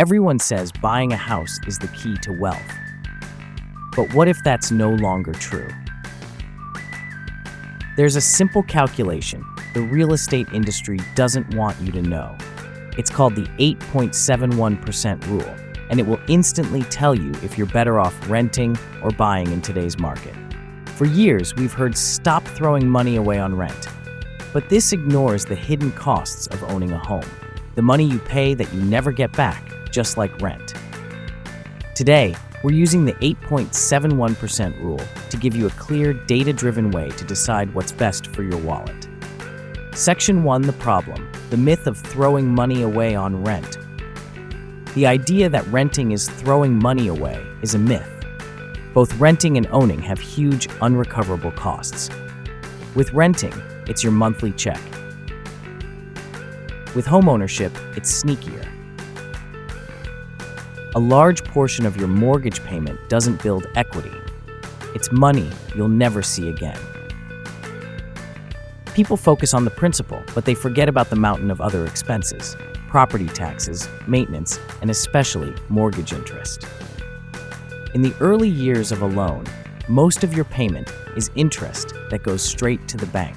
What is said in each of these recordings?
Everyone says buying a house is the key to wealth. But what if that's no longer true? There's a simple calculation the real estate industry doesn't want you to know. It's called the 8.71% rule, and it will instantly tell you if you're better off renting or buying in today's market. For years, we've heard stop throwing money away on rent. But this ignores the hidden costs of owning a home, the money you pay that you never get back, just like rent. Today, we're using the 8.71% rule to give you a clear, data-driven way to decide what's best for your wallet. Section 1, the problem, the myth of throwing money away on rent. The idea that renting is throwing money away is a myth. Both renting and owning have huge, unrecoverable costs. With renting, it's your monthly check. With homeownership, it's sneakier. A large portion of your mortgage payment doesn't build equity. It's money you'll never see again. People focus on the principal, but they forget about the mountain of other expenses, property taxes, maintenance, and especially mortgage interest. In the early years of a loan, most of your payment is interest that goes straight to the bank.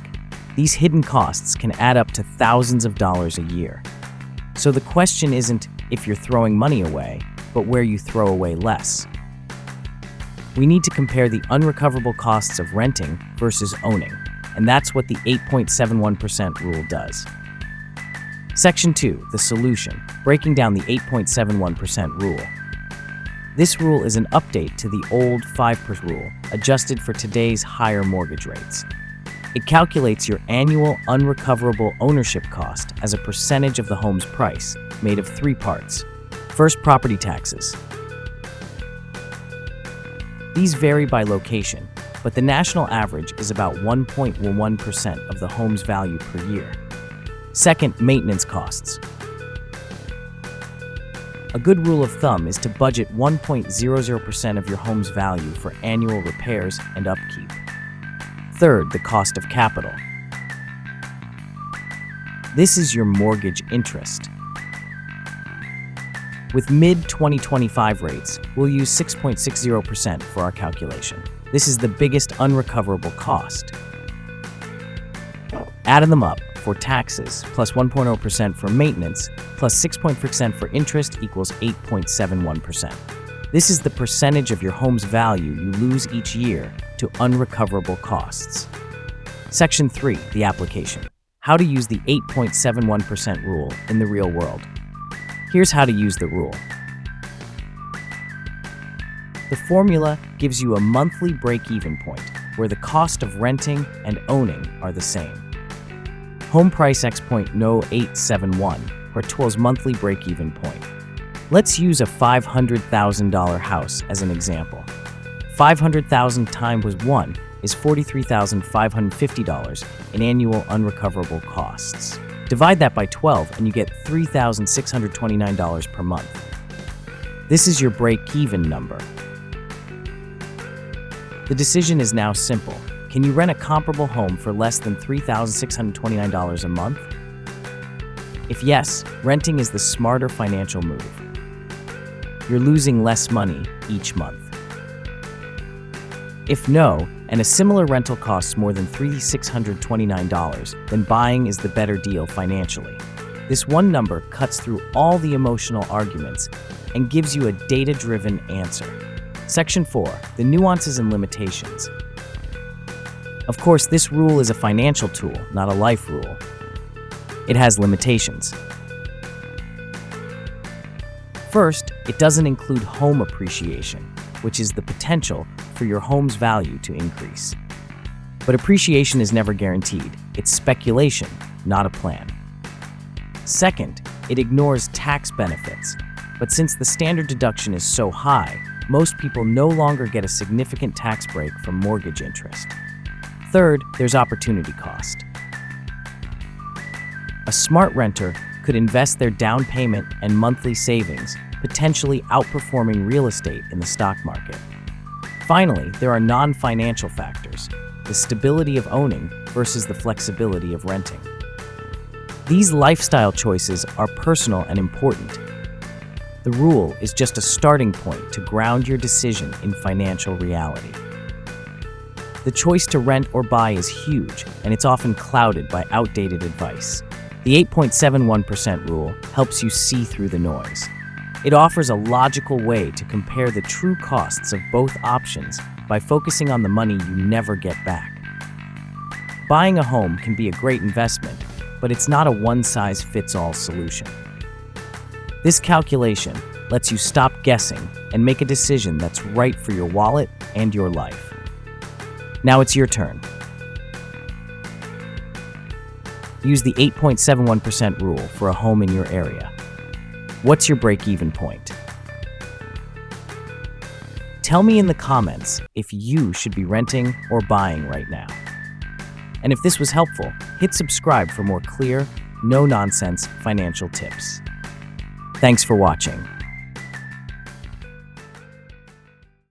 These hidden costs can add up to thousands of dollars a year. So the question isn't if you're throwing money away, but where you throw away less. We need to compare the unrecoverable costs of renting versus owning, and that's what the 8.71% rule does. Section 2, the solution, breaking down the 8.71% rule. This rule is an update to the old 5% rule, adjusted for today's higher mortgage rates. It calculates your annual unrecoverable ownership cost as a percentage of the home's price, made of 3 parts. First, property taxes. These vary by location, but the national average is about 1.11% of the home's value per year. Second, maintenance costs. A good rule of thumb is to budget 1.00% of your home's value for annual repairs and upkeep. Third, the cost of capital. This is your mortgage interest. With mid-2025 rates, we'll use 6.60% for our calculation. This is the biggest unrecoverable cost. Add them up for taxes, plus 1.0% for maintenance, plus 6.4% for interest equals 8.71%. This is the percentage of your home's value you lose each year to unrecoverable costs. Section 3, the application. How to use the 8.71% rule in the real world. Here's how to use the rule. The formula gives you a monthly break-even point where the cost of renting and owning are the same. Home price X.0871 or 12's monthly break-even point. Let's use a $500,000 house as an example. 500,000 times 1 is $43,550 in annual unrecoverable costs. Divide that by 12 and you get $3,629 per month. This is your break-even number. The decision is now simple. Can you rent a comparable home for less than $3,629 a month? If yes, renting is the smarter financial move. You're losing less money each month. If no, and a similar rental costs more than $3,629, then buying is the better deal financially. This one number cuts through all the emotional arguments and gives you a data-driven answer. Section 4, the nuances and limitations. Of course, this rule is a financial tool, not a life rule. It has limitations. First, it doesn't include home appreciation, which is the potential for your home's value to increase. But appreciation is never guaranteed. It's speculation, not a plan. Second, it ignores tax benefits. But since the standard deduction is so high, most people no longer get a significant tax break from mortgage interest. Third, there's opportunity cost. A smart renter could invest their down payment and monthly savings, potentially outperforming real estate in the stock market. Finally, there are non-financial factors, the stability of owning versus the flexibility of renting. These lifestyle choices are personal and important. The rule is just a starting point to ground your decision in financial reality. The choice to rent or buy is huge, and it's often clouded by outdated advice. The 8.71% rule helps you see through the noise. It offers a logical way to compare the true costs of both options by focusing on the money you never get back. Buying a home can be a great investment, but it's not a one-size-fits-all solution. This calculation lets you stop guessing and make a decision that's right for your wallet and your life. Now it's your turn. Use the 8.71% rule for a home in your area. What's your break-even point? Tell me in the comments if you should be renting or buying right now. And if this was helpful, hit subscribe for more clear, no-nonsense financial tips. Thanks for watching.